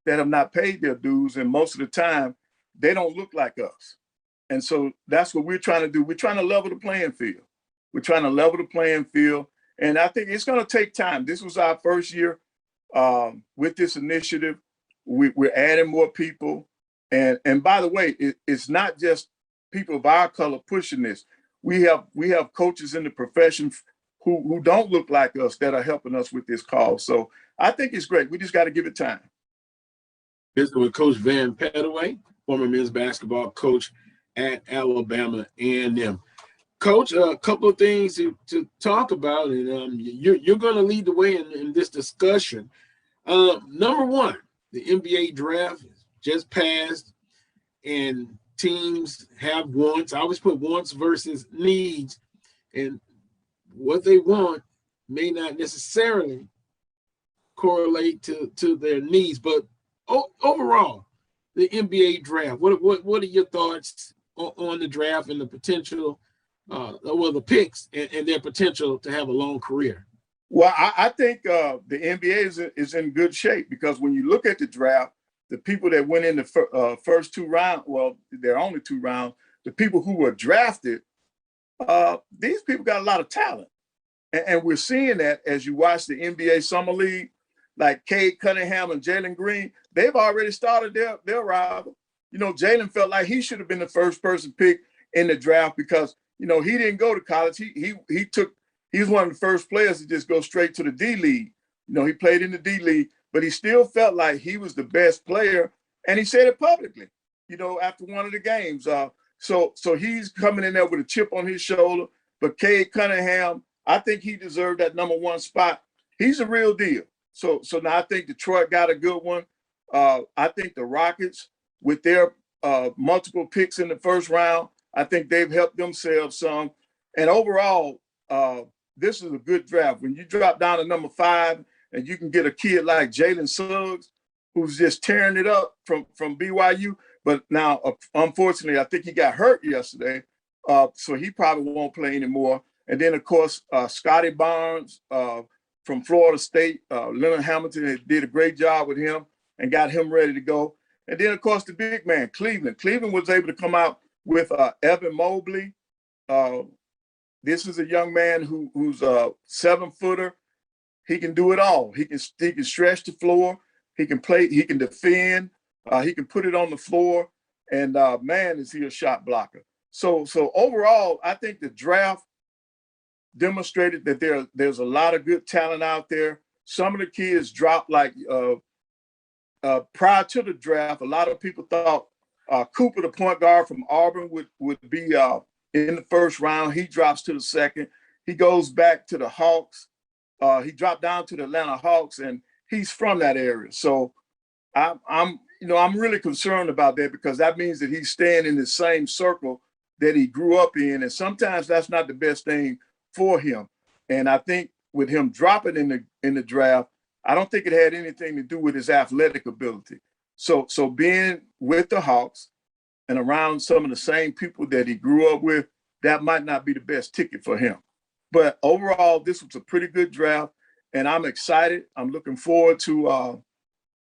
that have not paid their dues, and most of the time they don't look like us. And so that's what we're trying to do. We're trying to level the playing field. We're trying to level the playing field, and I think it's going to take time. This was our first year with this initiative. We're adding more people, and by the way, it's not just people of our color pushing this. We have coaches in the profession who don't look like us that are helping us with this cause. So I think it's great. We just got to give it time. Visiting with Coach Vann Pettaway, former men's basketball coach at Alabama A&M. Coach, a couple of things to talk about, and you're going to lead the way in this discussion. Number one, the NBA draft just passed, and teams have wants. I always put wants versus needs, and what they want may not necessarily correlate to their needs. But overall, the NBA draft, what are your thoughts on the draft and the potential, the picks and their potential to have a long career? Well, I think the NBA is in good shape, because when you look at the draft, the people that went in the first two rounds, well, there are only two rounds, the people who were drafted, these people got a lot of talent. And we're seeing that as you watch the NBA Summer League, like Cade Cunningham and Jalen Green, they've already started their rival. You know, Jalen felt like he should have been the first person picked in the draft because, you know, he didn't go to college. He was one of the first players to just go straight to the D League. You know, he played in the D League, but he still felt like he was the best player. And he said it publicly, you know, after one of the games. So he's coming in there with a chip on his shoulder. But Cade Cunningham, I think he deserved that number one spot. He's a real deal. So now I think Detroit got a good one. I think the Rockets, with their multiple picks in the first round, I think they've helped themselves some. And overall, this is a good draft. When you drop down to number 5 and you can get a kid like Jalen Suggs, who's just tearing it up from BYU. But now, unfortunately, I think he got hurt yesterday, so he probably won't play anymore. And then, of course, Scotty Barnes from Florida State, Leonard Hamilton did a great job with him and got him ready to go. And then, of course, the big man, Cleveland. Cleveland was able to come out with Evan Mobley. This is a young man who's a 7-footer. He can do it all. He can stretch the floor. He can play. He can defend. He can put it on the floor. And man, is he a shot blocker. So overall, I think the draft demonstrated that there's a lot of good talent out there. Some of the kids dropped like prior to the draft. A lot of people thought Cooper, the point guard from Auburn, would be in the first round. He drops to the second. He goes back to the Hawks. He dropped down to the Atlanta Hawks, and he's from that area. So I'm really concerned about that, because that means that he's staying in the same circle that he grew up in, and sometimes that's not the best thing for him. And I think with him dropping in the draft, I don't think it had anything to do with his athletic ability. So being with the Hawks and around some of the same people that he grew up with, that might not be the best ticket for him. But overall, this was a pretty good draft, and I'm excited. I'm looking forward to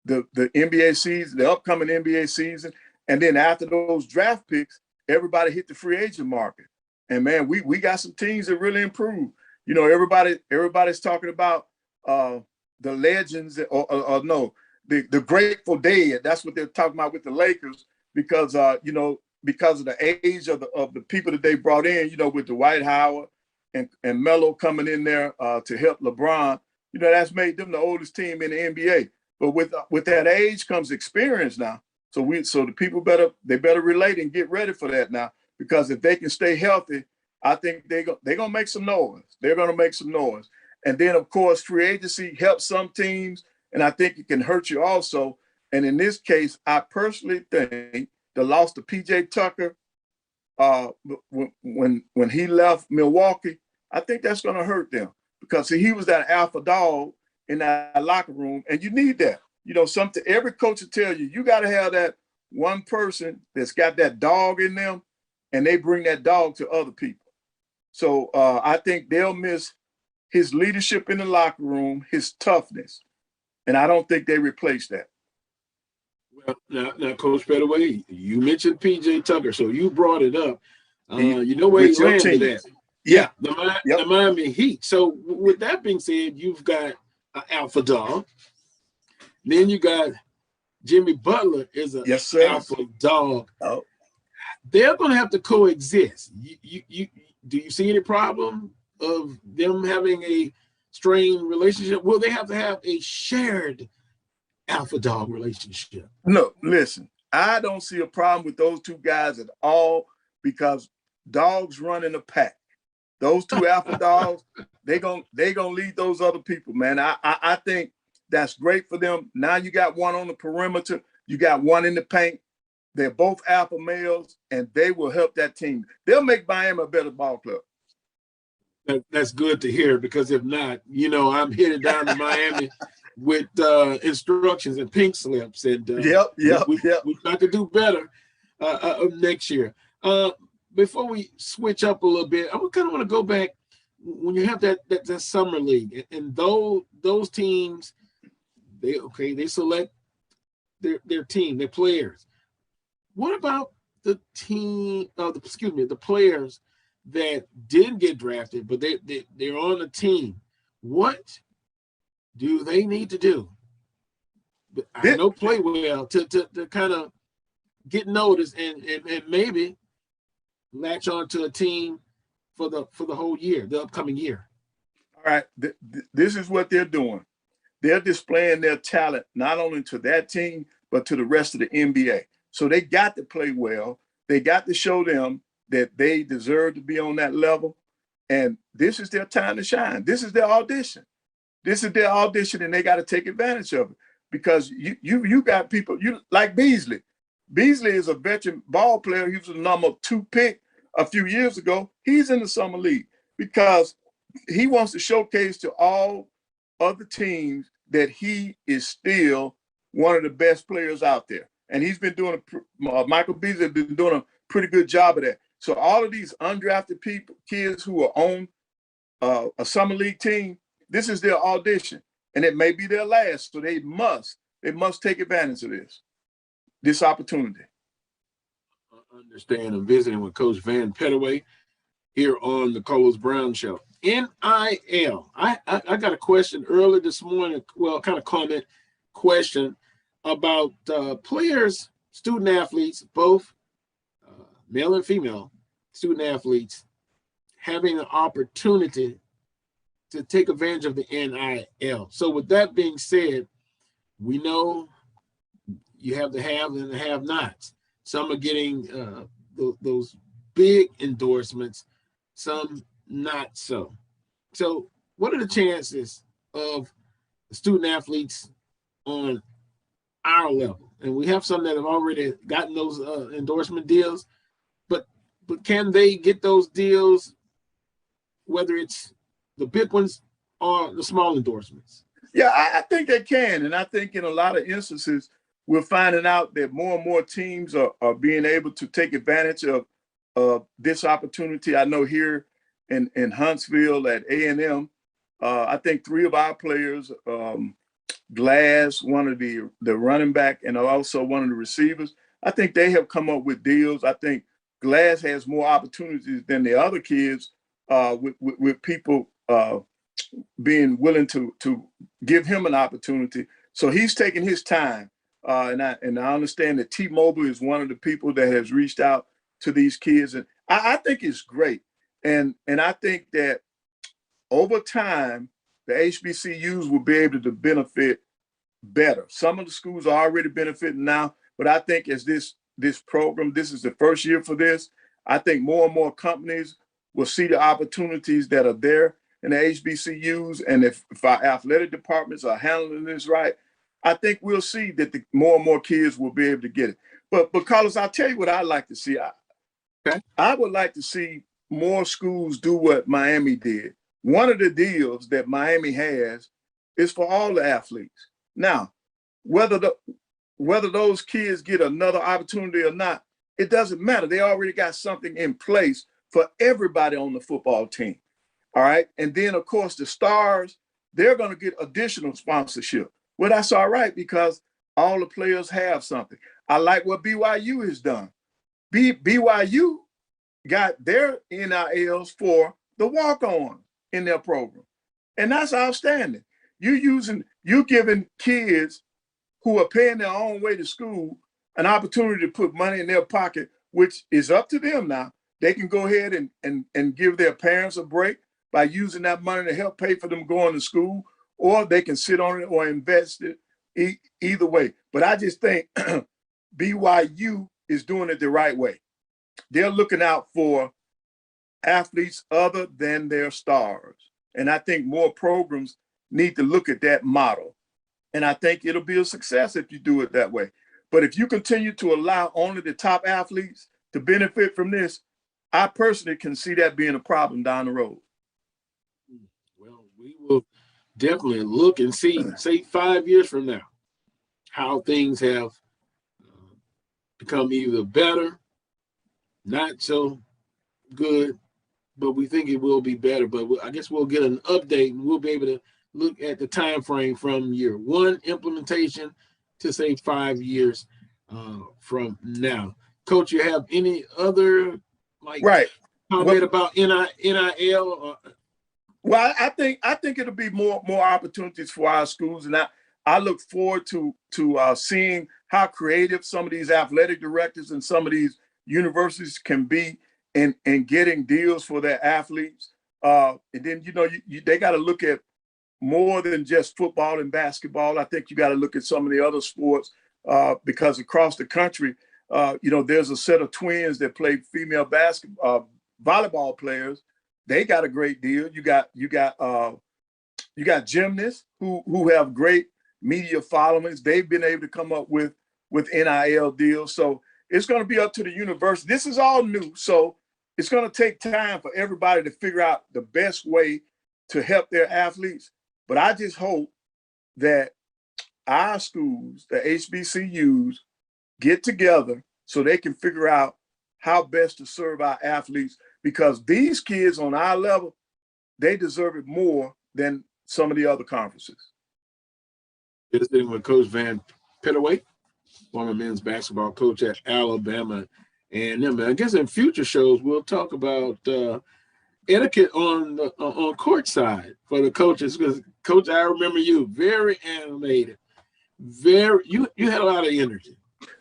the NBA season, the upcoming NBA season. And then after those draft picks, everybody hit the free agent market. And man, we got some teams that really improved. You know, everybody's talking about the legends, or no, the Grateful Dead. That's what they're talking about with the Lakers, because because of the age of the people that they brought in. You know, with Dwight Howard and Melo coming in there to help LeBron. You know, that's made them the oldest team in the NBA. But with that age comes experience now. So the people better relate and get ready for that now, because if they can stay healthy, I think they're gonna make some noise. They're gonna make some noise. And then of course, free agency helps some teams, and I think it can hurt you also. And in this case, I personally think the loss to PJ Tucker when he left Milwaukee, I think that's gonna hurt them, because he was that alpha dog in that locker room, and you need that. You know, every coach will tell you, you got to have that one person that's got that dog in them, and they bring that dog to other people. So I think they'll miss his leadership in the locker room, his toughness, and I don't think they replace that. Well, now, Coach Pettaway, you mentioned PJ Tucker, so you brought it up. You know where he With your landed team. at. Yeah. The Miami Heat. So with that being said, you've got an alpha dog. Then you got Jimmy Butler is an Yes, sir. alpha dog. Oh. They're going to have to coexist. Do you see any problem of them having a strained relationship? Will they have to have a shared alpha dog relationship? No, listen, I don't see a problem with those two guys at all because dogs run in a pack. Those two alpha dogs, they gonna lead those other people, man. I think that's great for them. Now you got one on the perimeter, you got one in the paint. They're both alpha males, and they will help that team. They'll make Miami a better ball club. That's good to hear, because if not, I'm headed down to Miami with instructions and pink slips, and we got to do better next year. Before we switch up a little bit, I kind of want to go back when you have that summer league, and those teams, they select their team, their players. What about the players that didn't get drafted, but they're on the team? What do they need to do? I know play well to kind of get noticed and maybe latch on to a team for the whole year, the upcoming year. All right, this is what they're doing. They're displaying their talent not only to that team but to the rest of the NBA. So they got to play well. They got to show them that they deserve to be on that level. And this is their time to shine. This is their audition. And they got to take advantage of it, because you got people like Beasley. Beasley is a veteran ball player. He was the number 2 pick a few years ago. He's in the summer league because he wants to showcase to all other teams that he is still one of the best players out there. And he's been doing Michael Beasley has been doing a pretty good job of that. So all of these undrafted kids who are on a summer league team, this is their audition, and it may be their last. So they must take advantage of this opportunity. I understand. I'm visiting with Coach Vann Pettaway here on the Carlos Brown Show. NIL. I got a question early this morning. Well, kind of comment question about players, student athletes, both male and female student athletes, having an opportunity to take advantage of the NIL. So with that being said, we know you have the have and the have-nots. Some are getting those big endorsements, some not so. So what are the chances of student athletes on our level? And we have some that have already gotten those endorsement deals, but can they get those deals, whether it's the big ones or the small endorsements? Yeah, I think they can. And I think in a lot of instances, we're finding out that more and more teams are being able to take advantage of this opportunity. I know here in Huntsville at A&M, I think 3 of our players, Glass, one of the running back, and also one of the receivers, I think they have come up with deals. I think Glass has more opportunities than the other kids with people being willing to give him an opportunity. So he's taking his time. And I understand that T-Mobile is one of the people that has reached out to these kids. And I think it's great. And I think that over time, the HBCUs will be able to benefit better. Some of the schools are already benefiting now, but I think as this program, this is the first year for this, I think more and more companies will see the opportunities that are there in the HBCUs. And if our athletic departments are handling this right, I think we'll see that more and more kids will be able to get it. But Carlos, I'll tell you what I'd like to see. I would like to see more schools do what Miami did. One of the deals that Miami has is for all the athletes. Now, whether those kids get another opportunity or not, it doesn't matter. They already got something in place for everybody on the football team. All right. And then, of course, the stars, they're going to get additional sponsorship. Well, that's all right, because all the players have something. I like what BYU has done. BYU got their NILs for the walk-on in their program. And that's outstanding. You giving kids who are paying their own way to school an opportunity to put money in their pocket, which is up to them now. They can go ahead and give their parents a break by using that money to help pay for them going to school, or they can sit on it or invest it, either way. But I just think BYU is doing it the right way. They're looking out for athletes other than their stars. And I think more programs need to look at that model. And I think it'll be a success if you do it that way. But if you continue to allow only the top athletes to benefit from this, I personally can see that being a problem down the road. Well, we will definitely look and see, say 5 years from now, how things have become either better, not so good, but we think it will be better. But I guess we'll get an update and we'll be able to look at the time frame from year one implementation to say 5 years from now. Coach, you have any other comment about NIL? Well, I think it'll be more opportunities for our schools, and I look forward to seeing how creative some of these athletic directors and some of these universities can be in getting deals for their athletes. And then they got to look at more than just football and basketball. I think you got to look at some of the other sports because across the country, there's a set of twins that play female basketball, volleyball players. They got a great deal. You got gymnasts who have great media followings. They've been able to come up with NIL deals. So it's going to be up to the university. This is all new, so it's going to take time for everybody to figure out the best way to help their athletes. But I just hope that our schools, the HBCUs, get together so they can figure out how best to serve our athletes, because these kids on our level, they deserve it more than some of the other conferences. Visiting with Coach Vann Pettaway, former men's basketball coach at Alabama. And then I guess in future shows, we'll talk about etiquette on court side for the coaches. Because Coach, I remember you very animated, you had a lot of energy.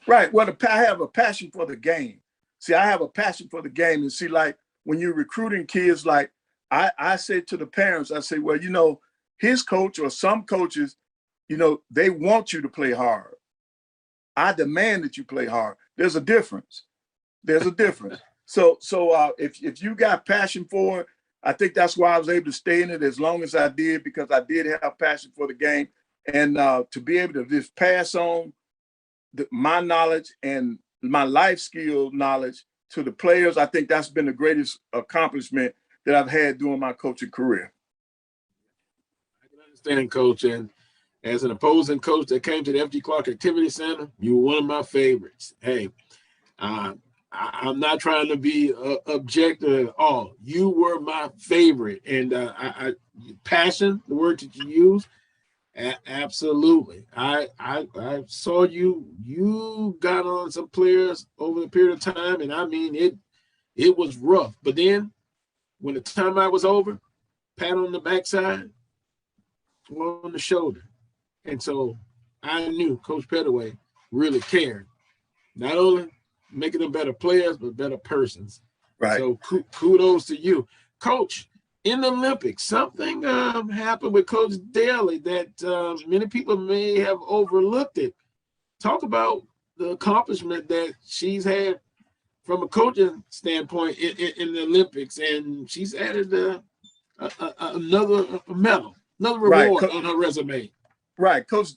Right. Well, I have a passion for the game. See, I have a passion for the game. And see, like when you're recruiting kids, like I say to the parents, I say, well, his coach or some coaches, they want you to play hard. I demand that you play hard. There's a difference. So if you got passion for it, I think that's why I was able to stay in it as long as I did, because I did have passion for the game. And to be able to just pass on my knowledge and my life skill knowledge to the players, I think that's been the greatest accomplishment that I've had during my coaching career. I can understand, Coach. And as an opposing coach that came to the F.G. Clark Activity Center, you were one of my favorites. Hey, I'm not trying to be objective at all. You were my favorite. And passion, the word that you use, absolutely. I saw you got on some players over a period of time, and I mean it was rough. But then when the timeout was over, pat on the backside, on the shoulder. And so I knew Coach Pettaway really cared. Not only making them better players, but better persons. Right. So kudos to you. Coach, in the Olympics, something happened with Coach Daly that many people may have overlooked it. Talk about the accomplishment that she's had from a coaching standpoint in the Olympics, and she's added another medal, another reward on her resume. Right. Coach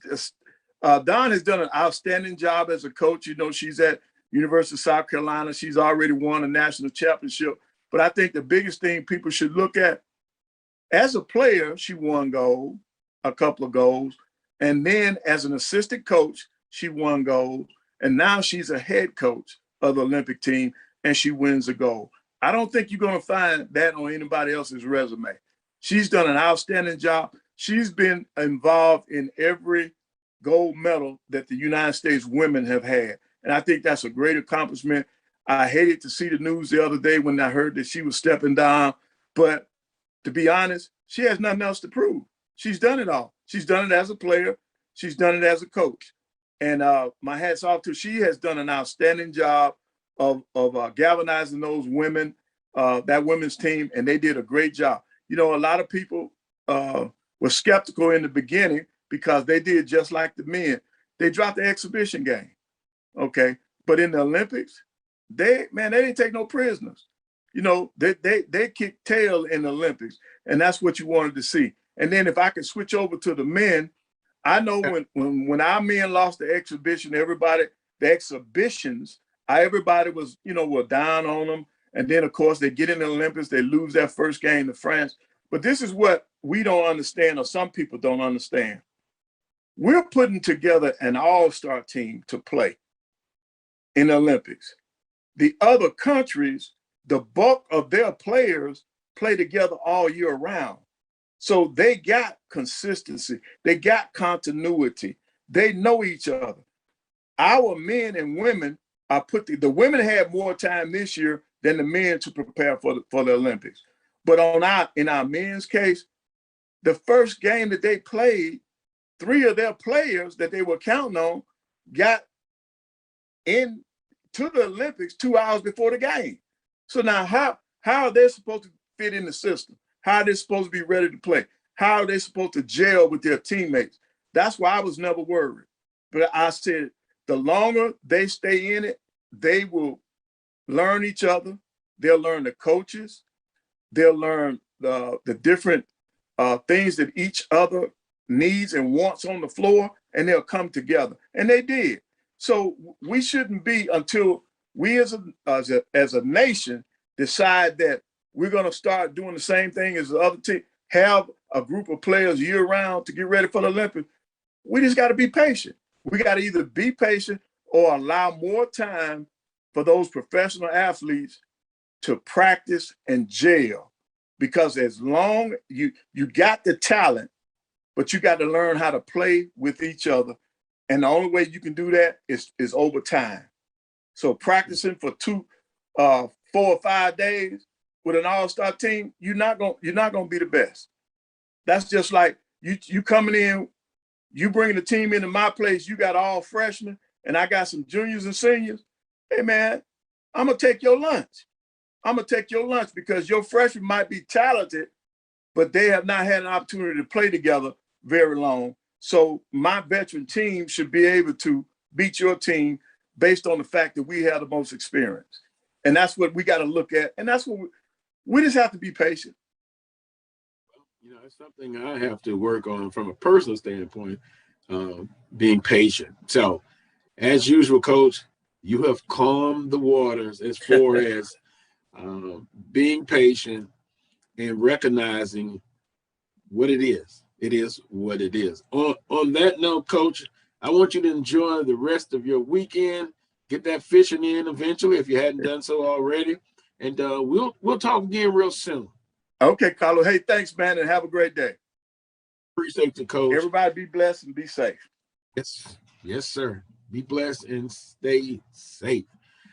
Don has done an outstanding job as a coach. She's at University of South Carolina. She's already won a national championship. But I think the biggest thing people should look at, as a player, she won gold, a couple of golds. And then as an assistant coach, she won gold. And now she's a head coach of the Olympic team, and she wins a gold. I don't think you're going to find that on anybody else's resume. She's done an outstanding job. She's been involved in every gold medal that the United States women have had. And I think that's a great accomplishment. I hated to see the news the other day when I heard that she was stepping down. But to be honest, she has nothing else to prove. She's done it all. She's done it as a player. She's done it as a coach. And my hat's off to her. She has done an outstanding job of galvanizing those women, that women's team, and they did a great job. You know, a lot of people were skeptical in the beginning because they did just like the men. They dropped the exhibition game, okay? But in the Olympics, they didn't take no prisoners. You know, they kicked tail in the Olympics, and that's what you wanted to see. And then if I could switch over to the men, I know when our men lost the exhibition, everybody was, you know, were down on them. And then, of course, they get in the Olympics, they lose that first game to France. But this is what we don't understand, or some people don't understand. We're putting together an all-star team to play in the Olympics. The other countries, the bulk of their players play together all year round. So they got consistency. They got continuity. They know each other. Our men and women are the women had more time this year than the men to prepare for the Olympics. But in our men's case, the first game that they played, 3 of their players that they were counting on got into the Olympics 2 hours before the game. So now how are they supposed to fit in the system? How are they supposed to be ready to play? How are they supposed to gel with their teammates? That's why I was never worried. But I said, the longer they stay in it, they will learn each other. They'll learn the coaches. They'll learn the different things that each other needs and wants on the floor, and they'll come together. And they did. So we shouldn't be until we as a nation decide that we're going to start doing the same thing as the other team, have a group of players year round to get ready for the Olympics. We just got to be patient. We got to either be patient or allow more time for those professional athletes to practice and gel. Because as long you got the talent, but you got to learn how to play with each other. And the only way you can do that is over time. So practicing for 4 or 5 days with an all-star team, you're not gonna be the best. That's just like you coming in, you bringing the team into my place. You got all freshmen, and I got some juniors and seniors. Hey man, I'm gonna take your lunch. I'm gonna take your lunch because your freshmen might be talented, but they have not had an opportunity to play together very long. So my veteran team should be able to beat your team based on the fact that we have the most experience. And that's what we got to look at. And that's what we just have to be patient. You know, it's something I have to work on from a personal standpoint, being patient. So, as usual, Coach, you have calmed the waters as far as being patient and recognizing what it is. It is what it is. On that note, Coach, I want you to enjoy the rest of your weekend. Get that fishing in eventually if you hadn't done so already. And we'll talk again real soon. Okay, Carlo. Hey, thanks, man, and have a great day. Appreciate you, Coach. Everybody be blessed and be safe. Yes, sir. Be blessed and stay safe.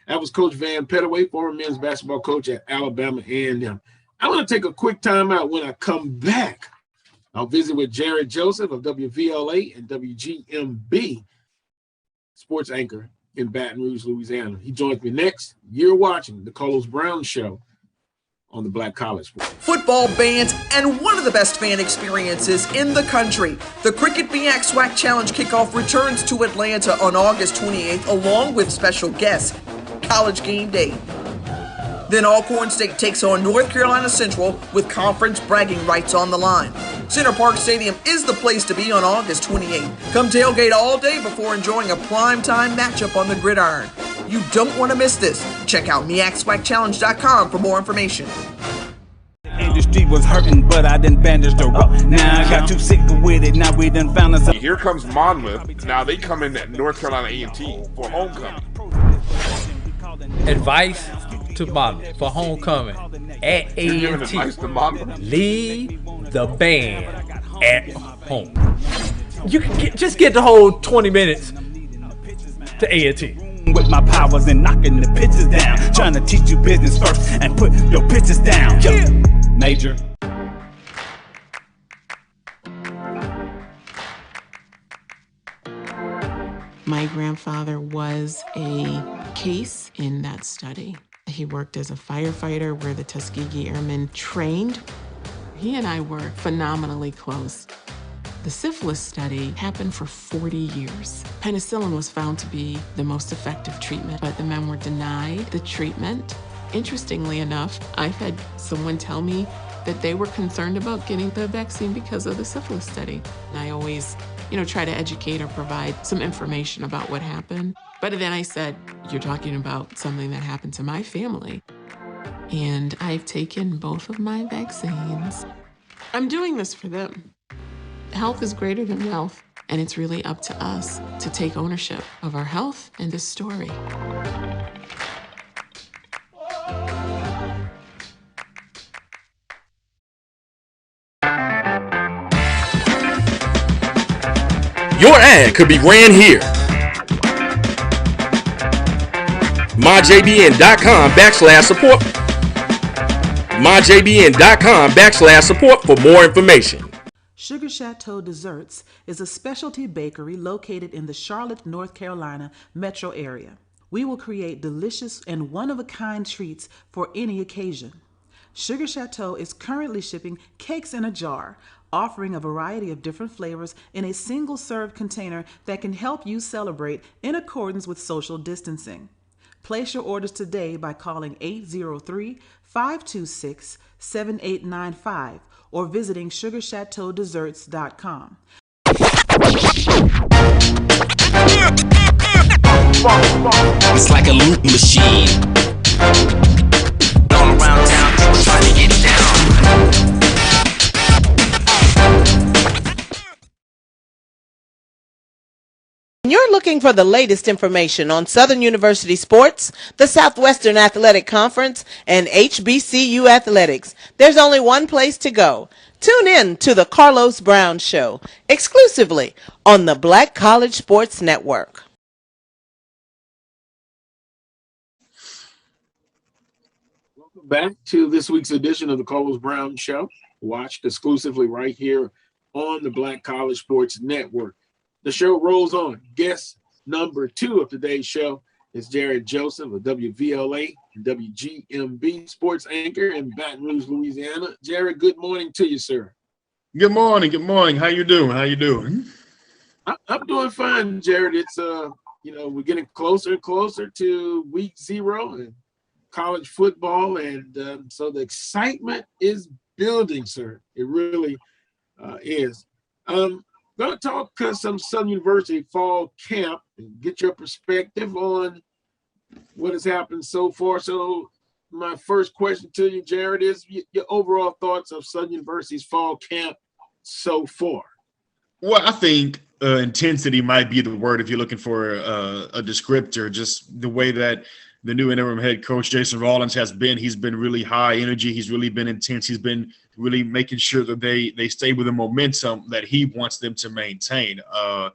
That was Coach Vann Pettaway, former men's basketball coach at Alabama A&M. I want to take a quick time out. When I come back, I'll visit with Jared Joseph of WVLA and WGMB, sports anchor in Baton Rouge, Louisiana. He joins me next. You're watching the Carlos Brown Show on the Black College Sports. Football bands and one of the best fan experiences in the country. The Cricket BX SWAC Challenge kickoff returns to Atlanta on August 28th along with special guest, College Game Day. Then Alcorn State takes on North Carolina Central with conference bragging rights on the line. Center Park Stadium is the place to be on August 28th. Come tailgate all day before enjoying a primetime matchup on the gridiron. You don't want to miss this. Check out MEACSWACChallenge.com for more information. Industry was hurting, but I done bandaged the rope. Now I got too sick with it. Now we done found us. Here comes Monmouth. Now they come in at North Carolina A&T for homecoming. Advice to Monmouth for homecoming at You're giving A&T. advice to Monmouth? Leave the band at home. You can just get the whole 20 minutes to A&T. With my powers and knocking the pitches down, trying to teach you business first and put your pitches down. Yeah. Major. My grandfather was a case in that study. He worked as a firefighter where the Tuskegee Airmen trained. He and I were phenomenally close. The syphilis study happened for 40 years. Penicillin was found to be the most effective treatment, but the men were denied the treatment. Interestingly enough, I've had someone tell me that they were concerned about getting the vaccine because of the syphilis study. And I always, try to educate or provide some information about what happened. But then I said, you're talking about something that happened to my family. And I've taken both of my vaccines. I'm doing this for them. Health is greater than wealth, and it's really up to us to take ownership of our health and this story. Your ad could be ran here. MyJBN.com/support. MyJBN.com/support for more information. Sugar Chateau Desserts is a specialty bakery located in the Charlotte, North Carolina metro area. We will create delicious and one-of-a-kind treats for any occasion. Sugar Chateau is currently shipping cakes in a jar, offering a variety of different flavors in a single-serve container that can help you celebrate in accordance with social distancing. Place your orders today by calling 803-526-7895 or visiting sugarchateaudesserts.com. It's like a loop machine. All around town, people trying to get down. You're looking for the latest information on Southern University sports, the Southwestern Athletic Conference, and HBCU athletics. There's only one place to go. Tune in to the Carlos Brown Show, exclusively on the Black College Sports Network. Welcome back to this week's edition of the Carlos Brown Show, watched exclusively right here on the Black College Sports Network. The show rolls on. Guest number 2 of today's show is Jared Joseph of WVLA and WGMB sports anchor in Baton Rouge, Louisiana. Jared, good morning to you, sir. Good morning. Good morning. How you doing? How you doing? I'm doing fine, Jared. It's we're getting closer and closer to week 0 in college football, and so the excitement is building, sir. It really is. Going to talk some Southern University fall camp and get your perspective on what has happened so far. So my first question to you, Jared, is your overall thoughts of Southern University's fall camp so far. Well, I think intensity might be the word if you're looking for a descriptor. Just the way that the new interim head coach, Jason Rawlins, has been. He's been really high energy. He's really been intense. He's been really making sure that they stay with the momentum that he wants them to maintain. A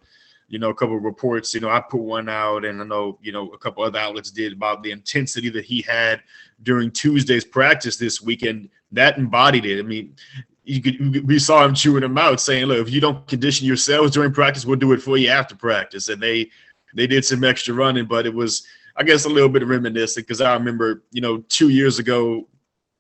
couple of reports, I put one out, and I know, a couple other outlets did, about the intensity that he had during Tuesday's practice this weekend. That embodied it. I mean, we saw him chewing them out, saying, look, if you don't condition yourselves during practice, we'll do it for you after practice. And they did some extra running, but it was, I guess, a little bit reminiscent, because I remember, 2 years ago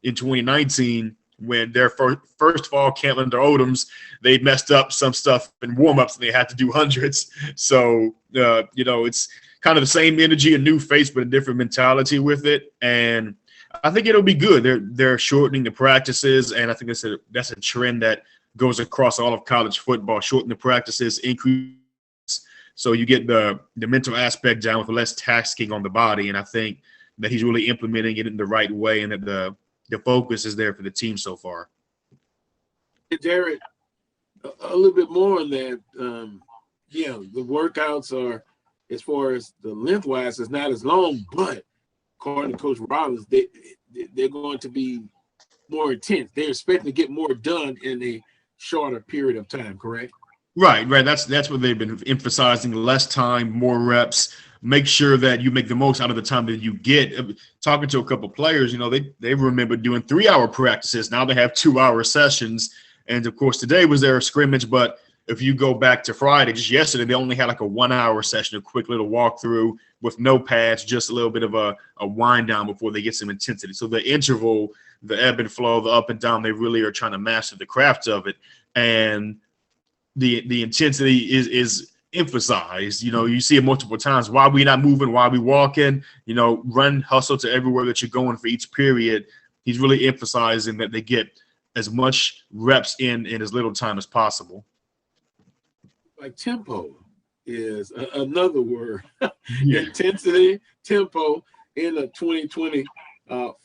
in 2019, when their first fall camp under Odoms, they messed up some stuff in warm-ups and they had to do hundreds. So, it's kind of the same energy, a new face, but a different mentality with it. And I think it'll be good. They're shortening the practices, and I think that's a trend that goes across all of college football. Shorten the practices, increase, so you get the mental aspect down with less tasking on the body. And I think that he's really implementing it in the right way, and that the focus is there for the team so far. Jared, a little bit more on that. The workouts are, as far as the lengthwise, is not as long, but according to Coach Rollins, they're going to be more intense. They're expecting to get more done in a shorter period of time, correct? Right. That's what they've been emphasizing: less time, more reps. Make sure that you make the most out of the time that you get. Talking to a couple players, they remember doing 3-hour practices. Now they have 2-hour sessions, and of course today was their scrimmage. But if you go back to Friday, just yesterday, they only had like a 1-hour session, a quick little walkthrough with no pads, just a little bit of a wind down before they get some intensity. So the interval, the ebb and flow, the up and down, they really are trying to master the craft of it. And the intensity is emphasized. You see it multiple times. Why we not moving? Why we walking? Run, hustle to everywhere that you're going for each period. He's really emphasizing that they get as much reps in as little time as possible. Like tempo is another word. Intensity, tempo in a 2020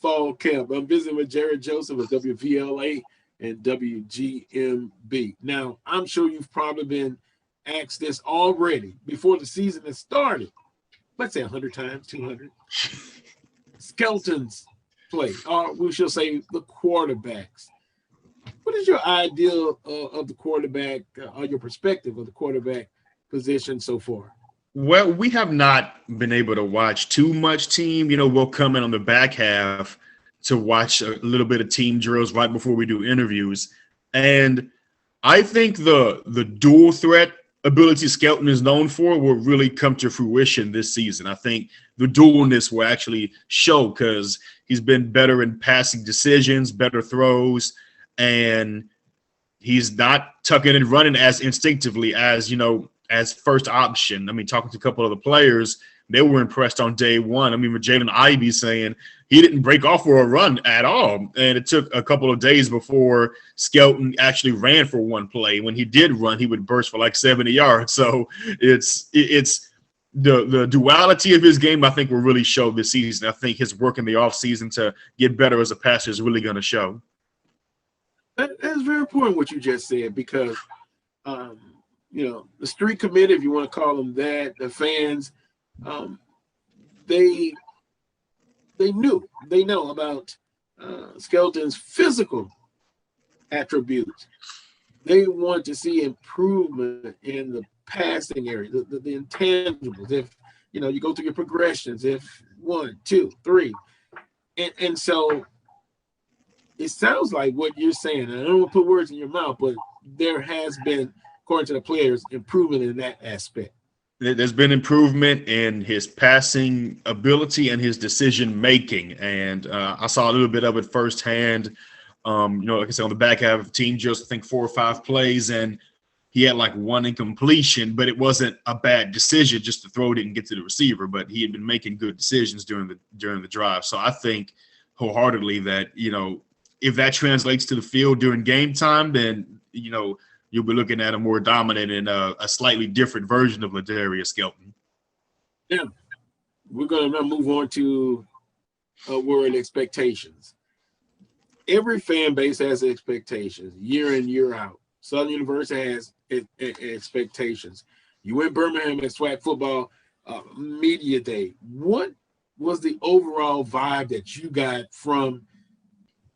fall camp. I'm visiting with Jared Joseph of WVLA and WGMB. Now, I'm sure you've probably been asked this already before the season has started. Let's say 100 times, 200. Skeletons play, or we shall say the quarterbacks. What is your ideal of the quarterback, or your perspective of the quarterback position so far? Well, we have not been able to watch too much team. We'll come in on the back half to watch a little bit of team drills right before we do interviews. And I think the dual threat ability Skelton is known for will really come to fruition this season. I think the dualness will actually show because he's been better in passing decisions, better throws, and he's not tucking and running as instinctively as, as first option. I mean, talking to a couple of the players, they were impressed on day one. I mean, with Jalen Ivey saying he didn't break off for a run at all. And it took a couple of days before Skelton actually ran for one play. When he did run, he would burst for like 70 yards. So it's the duality of his game, I think, will really show this season. I think his work in the offseason to get better as a passer is really going to show. That's very important what you just said, because the street committee, if you want to call them that, the fans, they know about Skelton's physical attributes. They want to see improvement in the passing area, the intangibles. If you go through your progressions, if 1, 2, 3, and so it sounds like what you're saying, and I don't want to put words in your mouth, but there has been, according to the players, improvement in that aspect. There's been improvement in his passing ability and his decision making, and I saw a little bit of it firsthand. Like I said, on the back half of team, just I think 4 or 5 plays, and he had like one incompletion, but it wasn't a bad decision just to throw it and get to the receiver. But he had been making good decisions during the drive. So I think wholeheartedly that if that translates to the field during game time, then you'll be looking at a more dominant and a slightly different version of Ladarius Skelton. Yeah, we're going to now move on to word expectations. Every fan base has expectations year in, year out. Southern University has expectations. You went Birmingham at SWAC football media day. What was the overall vibe that you got from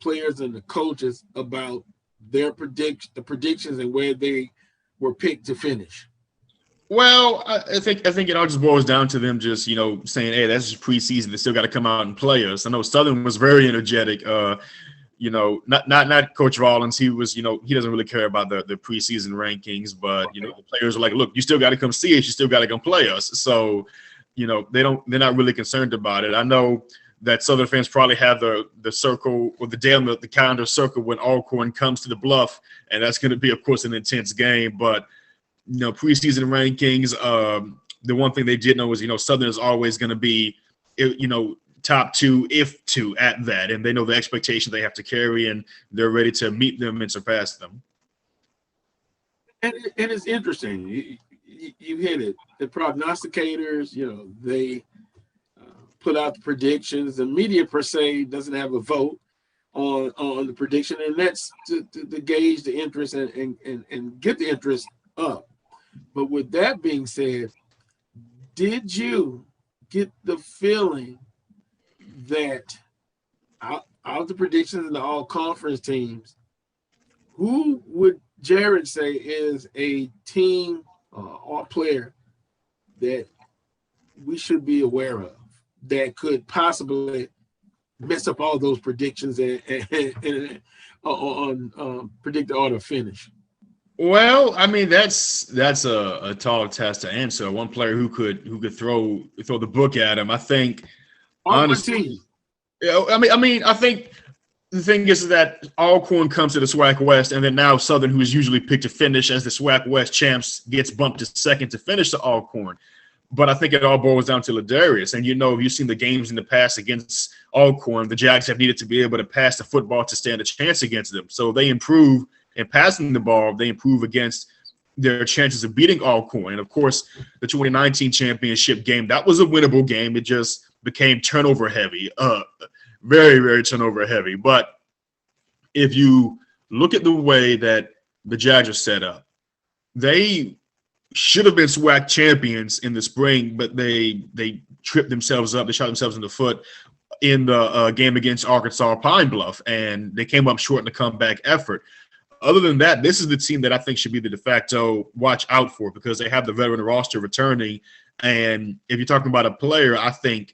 players and the coaches about their predictions and where they were picked to finish? Well, I think it all just boils down to them just saying, hey, that's just preseason. They still got to come out and play us. I know Southern was very energetic. Not Coach Rollins. He was, he doesn't really care about the preseason rankings, but the players are like, look, you still got to come see us. You still got to come play us. So, they're not really concerned about it. I know that Southern fans probably have the circle or the day on the calendar circle when Alcorn comes to the Bluff, and that's going to be, of course, an intense game. But preseason rankings, the one thing they did know was Southern is always going to be top 2, if 2 at that, and they know the expectation they have to carry, and they're ready to meet them and surpass them. And it's interesting. You hit it. The prognosticators, they put out the predictions. The media per se doesn't have a vote on the prediction, and that's to gauge the interest and get the interest up. But with that being said, did you get the feeling that out of the predictions in the all-conference teams, who would Jared say is a team or player that we should be aware of that could possibly mess up all those predictions and predict the order of finish? Well, I mean that's a tall task to answer. One player who could throw the book at him. I think honestly, I think the thing is that Alcorn comes to the SWAC West, and then now Southern, who is usually picked to finish as the SWAC West champs, gets bumped to second to finish the Alcorn. But I think it all boils down to Ladarius. And you've seen the games in the past against Alcorn. The Jags have needed to be able to pass the football to stand a chance against them. So they improve in passing the ball. They improve against their chances of beating Alcorn. And, of course, the 2019 championship game, that was a winnable game. It just became turnover heavy, very, very turnover heavy. But if you look at the way that the Jags are set up, they should have been SWAC champions in the spring, but they tripped themselves up. They shot themselves in the foot in the game against Arkansas Pine Bluff, and they came up short in the comeback effort. Other than that, this is the team that I think should be the de facto watch out for because they have the veteran roster returning. And if you're talking about a player, I think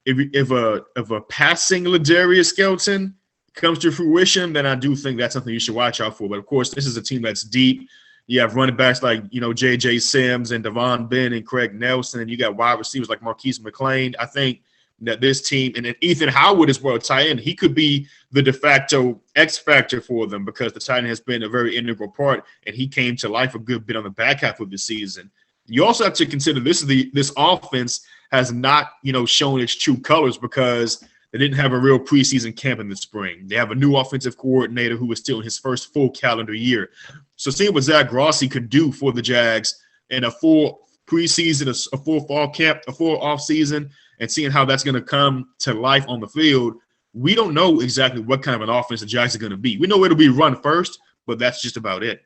if a passing Ladarius Skelton comes to fruition, then I do think that's something you should watch out for. But, of course, this is a team that's deep. You have running backs like, J.J. Sims and Devon Ben and Craig Nelson, and you got wide receivers like Marquise McLean. I think that this team, and then Ethan Howard as well, tight end, he could be the de facto X factor for them because the tight end has been a very integral part, and he came to life a good bit on the back half of the season. You also have to consider this offense has not, shown its true colors because they didn't have a real preseason camp in the spring. They have a new offensive coordinator who is still in his first full calendar year. So seeing what Zach Grossi could do for the Jags in a full preseason, a full fall camp, a full offseason, and seeing how that's going to come to life on the field, we don't know exactly what kind of an offense the Jags are going to be. We know it'll be run first, but that's just about it.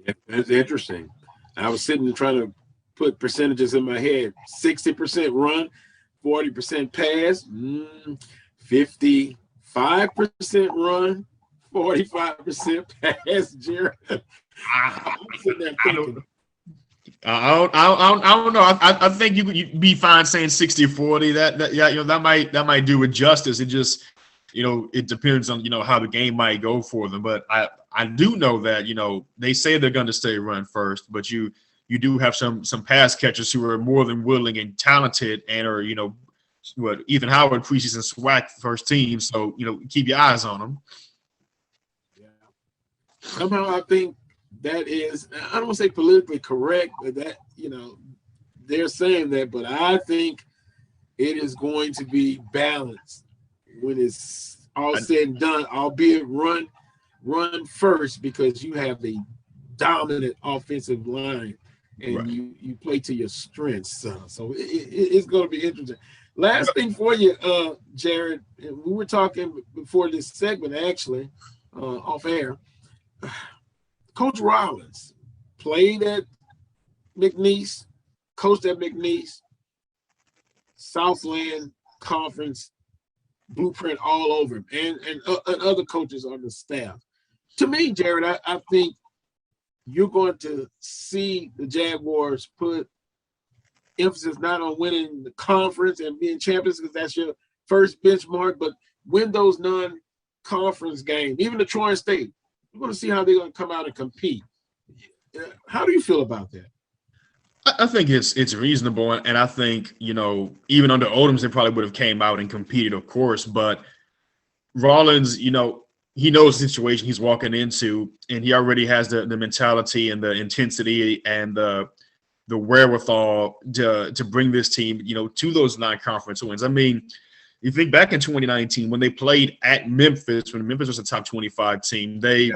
Yeah, that's interesting. I was sitting there trying to put percentages in my head. 60% run, 40% pass, 55% run, 45% pass, Jared. I'm sitting there thinking. I don't know. I think you'd be fine saying 60-40. That might do it justice. It just, it depends on, how the game might go for them. But I do know that, they say they're going to stay run first, but you do have some pass catchers who are more than willing and talented and are, Ethan Howard preseason SWAC first team. So, keep your eyes on them. Yeah. Somehow I think that is, I don't want to say politically correct, but that, they're saying that, but I think it is going to be balanced when it's all said and done, albeit run first because you have a dominant offensive line and right. you play to your strengths. So it's going to be interesting. Last thing for you, Jared, we were talking before this segment, actually, off air. Coach Rollins played at McNeese, coached at McNeese, Southland Conference, blueprint all over him, and other coaches on the staff. To me, Jared, I think you're going to see the Jaguars put emphasis not on winning the conference and being champions because that's your first benchmark, but win those non-conference games, even the Troy State. We're going to see how they're going to come out and compete. How do you feel about that? I think it's reasonable, and I think, even under Odoms, they probably would have came out and competed, of course, but Rollins, he knows the situation he's walking into, and he already has the mentality and the intensity and the wherewithal to bring this team, to those non-conference wins. I mean, you think back in 2019 when they played at Memphis, when Memphis was a top 25 team, they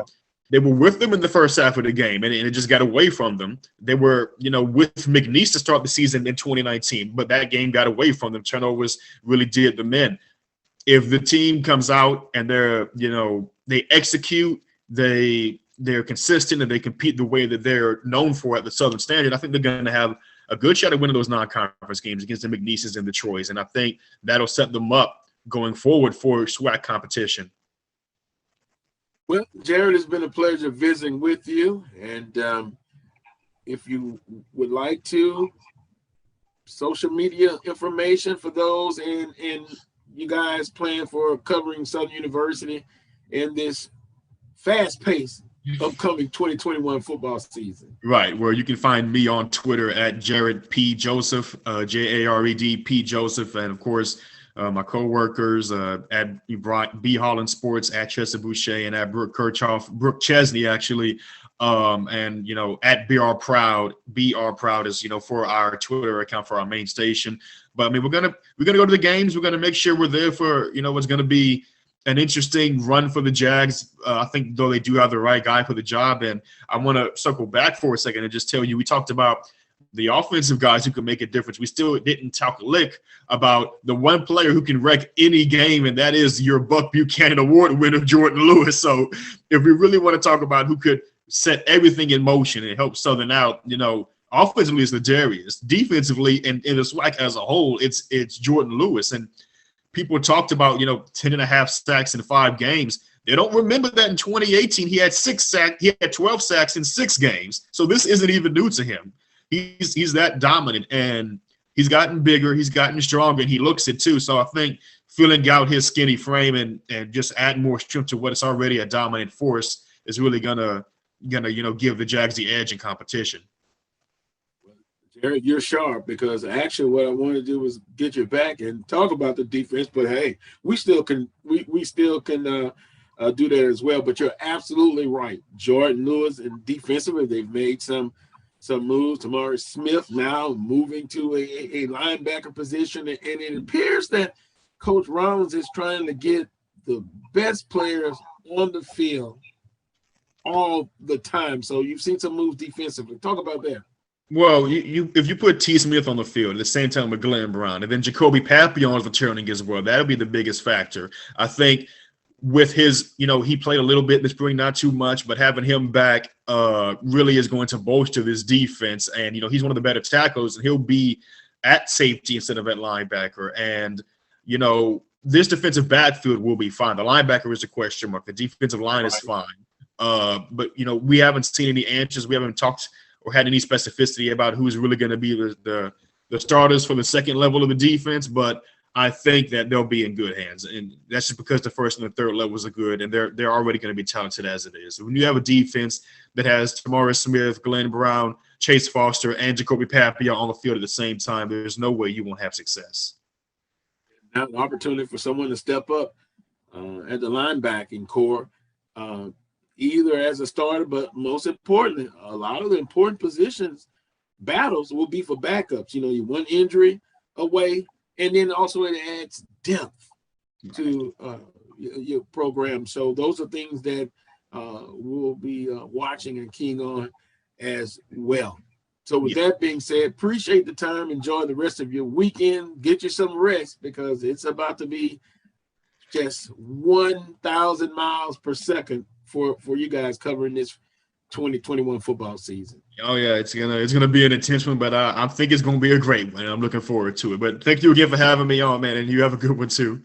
were with them in the first half of the game, and it just got away from them. They were, with McNeese to start the season in 2019, but that game got away from them. Turnovers really did them in. If the team comes out and they execute, they're consistent, and they compete the way that they're known for at the Southern Standard, I think they're going to have a good shot at winning those non-conference games against the McNeeses and the Troys, and I think that'll set them up going forward for SWAC competition. Well, Jared, it's been a pleasure visiting with you. And if you would like to, social media information for those and you guys plan for covering Southern University in this fast-paced upcoming 2021 football season. Right, where you can find me on Twitter at Jared P. Joseph, Jared P. Joseph, and of course, my co-workers at B. Holland Sports, at Chester Boucher, and at Brooke Chesney, actually, and at BR Proud. BR Proud is for our Twitter account for our main station. But I mean, we're gonna go to the games. We're gonna make sure we're there for what's gonna be an interesting run for the Jags. I think though they do have the right guy for the job, and I want to circle back for a second and just tell you, we talked about the offensive guys who can make a difference. We still didn't talk a lick about the one player who can wreck any game, and that is your Buck Buchanan Award winner, Jordan Lewis. So if we really want to talk about who could set everything in motion and help Southern out, offensively it's Ladarius. Defensively and in the SWAC as a whole, it's Jordan Lewis. And people talked about, 10.5 sacks in 5 games. They don't remember that in 2018 he had 6 sacks. He had 12 sacks in 6 games. So this isn't even new to him. He's that dominant, and he's gotten bigger, he's gotten stronger, and he looks it too. So I think filling out his skinny frame and just adding more strength to what is already a dominant force is really gonna give the Jags the edge in competition. Jared, you're sharp, because actually what I wanted to do was get you back and talk about the defense. But hey, we still can do that as well. But you're absolutely right. Jordan Lewis, and defensively, they've made some moves. Tamari Smith now moving to a linebacker position, and it appears that Coach Rollins is trying to get the best players on the field all the time. So you've seen some moves defensively. Talk about that. Well, if you put T. Smith on the field at the same time with Glenn Brown, and then Jacoby Papillon is returning as well, that'll be the biggest factor. I think with his, he played a little bit in the spring, not too much, but having him back really is going to bolster this defense. And, he's one of the better tackles, and he'll be at safety instead of at linebacker. And, this defensive backfield will be fine. The linebacker is a question mark. The defensive line is fine. But, we haven't seen any answers. We haven't talked or had any specificity about who's really going to be the starters for the second level of the defense. But I think that they'll be in good hands. And that's just because the first and the third levels are good, and they're already going to be talented as it is. So when you have a defense that has Tamari Smith, Glenn Brown, Chase Foster, and Jacoby Papillon on the field at the same time, there's no way you won't have success. Now an opportunity for someone to step up at the linebacking core, either as a starter, but most importantly, a lot of the important positions battles will be for backups. You're one injury away, and then also it adds depth to your program. So those are things that we'll be watching and keying on as well. So with that being said, appreciate the time. Enjoy the rest of your weekend. Get you some rest, because it's about to be just 1,000 miles per second for you guys covering this 2021 football season. Oh yeah, it's gonna be an intense one, but I think it's gonna be a great one. I'm looking forward to it. But thank you again for having me on, man, and you have a good one too.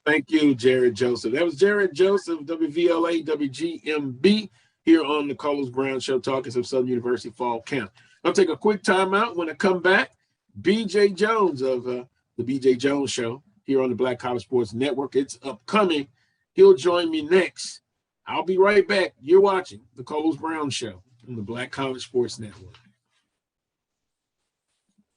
Thank you, Jared Joseph. That was Jared Joseph, WVLA, WGMB, here on the Carlos Brown Show, talking some Southern University fall camp. I'll take a quick timeout. When I come back, BJ Jones of the BJ Jones Show here on the Black College Sports Network. It's upcoming. He'll join me next. I'll be right back. You're watching the Carlos Brown Show on the Black College Sports Network.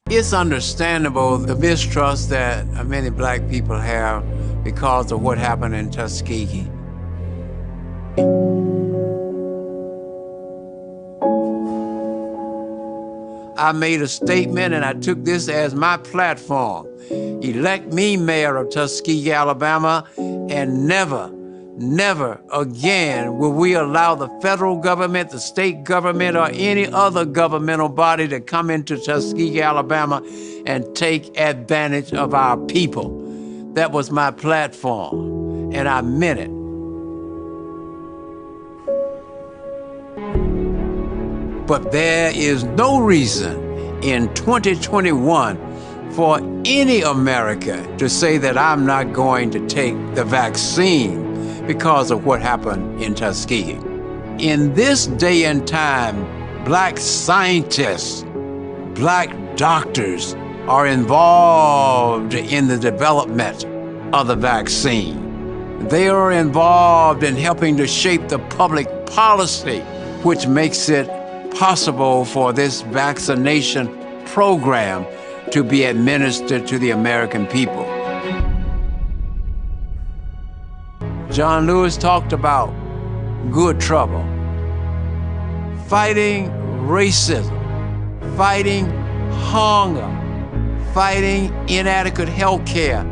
It's understandable the mistrust that many black people have because of what happened in Tuskegee. I made a statement, and I took this as my platform. Elect me mayor of Tuskegee, Alabama, and never again will we allow the federal government, the state government, or any other governmental body to come into Tuskegee, Alabama and take advantage of our people. That was my platform, and I meant it. But there is no reason in 2021 for any American to say that I'm not going to take the vaccine, because of what happened in Tuskegee. In this day and time, black scientists, black doctors are involved in the development of the vaccine. They are involved in helping to shape the public policy, which makes it possible for this vaccination program to be administered to the American people. John Lewis talked about good trouble, fighting racism, fighting hunger, fighting inadequate health care,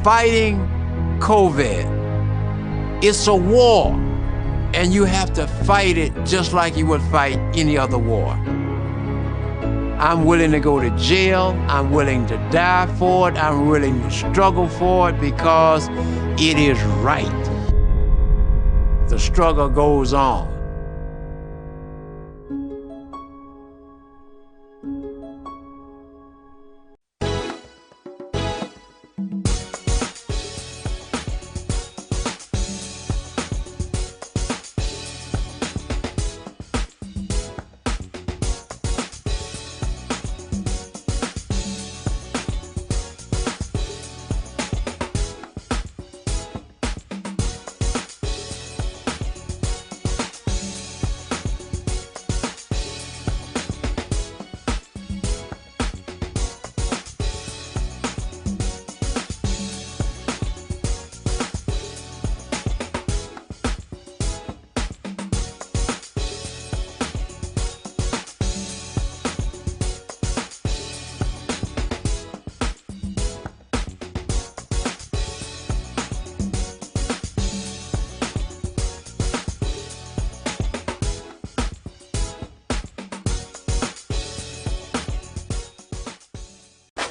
fighting COVID. It's a war, and you have to fight it just like you would fight any other war. I'm willing to go to jail. I'm willing to die for it. I'm willing to struggle for it because it is right. The struggle goes on.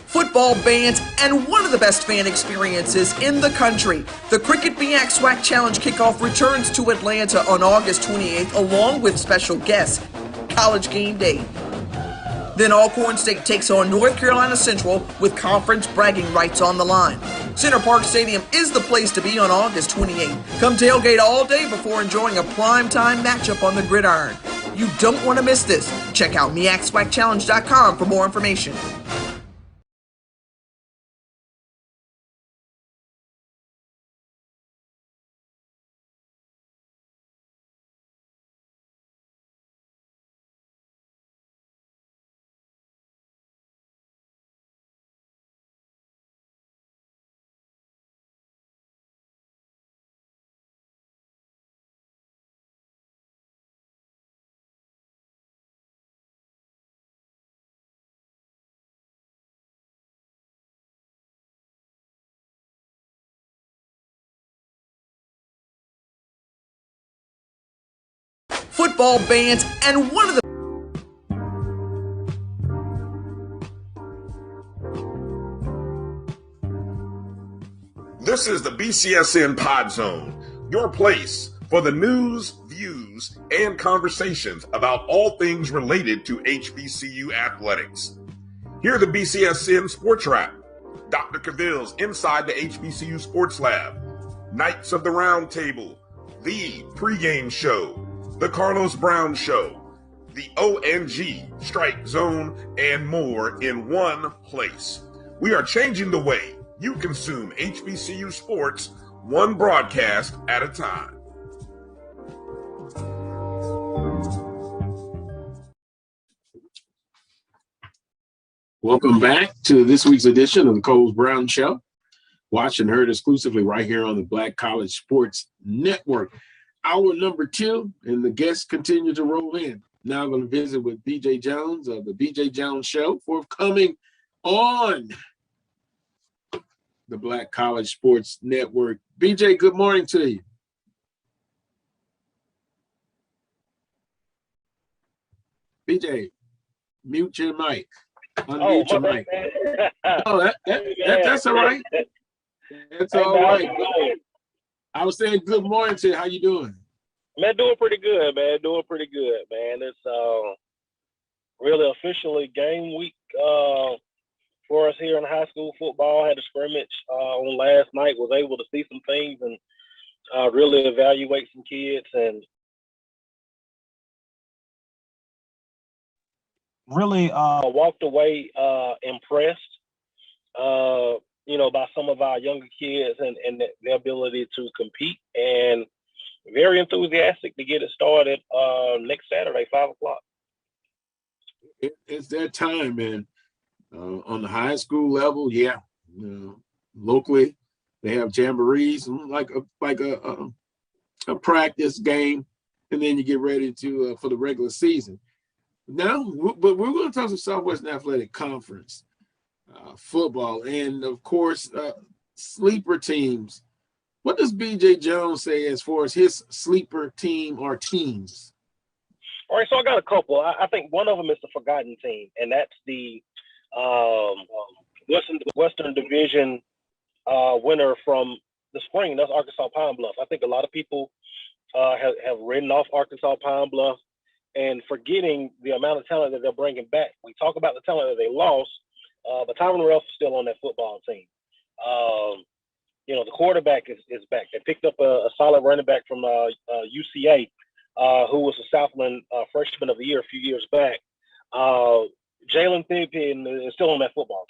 Football bands, and one of the best fan experiences in the country. The Cricket BX SWAC Challenge kickoff returns to Atlanta on August 28th, along with special guests, College Game Day. Then Alcorn State takes on North Carolina Central with conference bragging rights on the line. Center Park Stadium is the place to be on August 28th. Come tailgate all day before enjoying a primetime matchup on the gridiron. You don't want to miss this. Check out MEACSWACChallenge.com for more information. Football bands, and one of the This is the BCSN Pod Zone, your place for the news, views, and conversations about all things related to HBCU athletics. Here are the BCSN Sports Wrap, Dr. Cavill's Inside the HBCU Sports Lab, Knights of the Round Table, the pregame show, the Carlos Brown Show, the ONG Strike Zone, and more in one place. We are changing the way you consume HBCU sports, one broadcast at a time. Welcome back to this week's edition of the Carlos Brown Show. Watched and heard exclusively right here on the Black College Sports Network. Hour number 2, and the guests continue to roll in. Now I'm going to visit with BJ Jones of the BJ Jones Show, forthcoming on the Black College Sports Network. BJ, good morning to you. BJ, mute your mic. Unmute your mic. Oh, that's all right. That's all right. I was saying good morning to you. How you doing? Man, doing pretty good, man. Doing pretty good, man. It's really officially game week for us here in high school football. Had a scrimmage on last night. Was able to see some things and really evaluate some kids and really walked away impressed, by some of our younger kids and their ability to compete, and very enthusiastic to get it started next Saturday, 5 o'clock. It's that time, man. On the high school level, yeah. Locally, they have jamborees, like a practice game, and then you get ready to for the regular season. Now, but we're going to talk some Southwestern Athletic Conference football, and of course, sleeper teams. What does BJ Jones say as far as his sleeper team or teams? All right, so I got a couple. I think one of them is the forgotten team, and that's the Western Division winner from the spring. That's Arkansas Pine Bluff. I think a lot of people have written off Arkansas Pine Bluff and forgetting the amount of talent that they're bringing back. We talk about the talent that they lost, but Tyron Ralph is still on that football team. The quarterback is back. They picked up a solid running back from UCA, who was a Southland Freshman of the Year a few years back. Jalen Thigpen is still on that football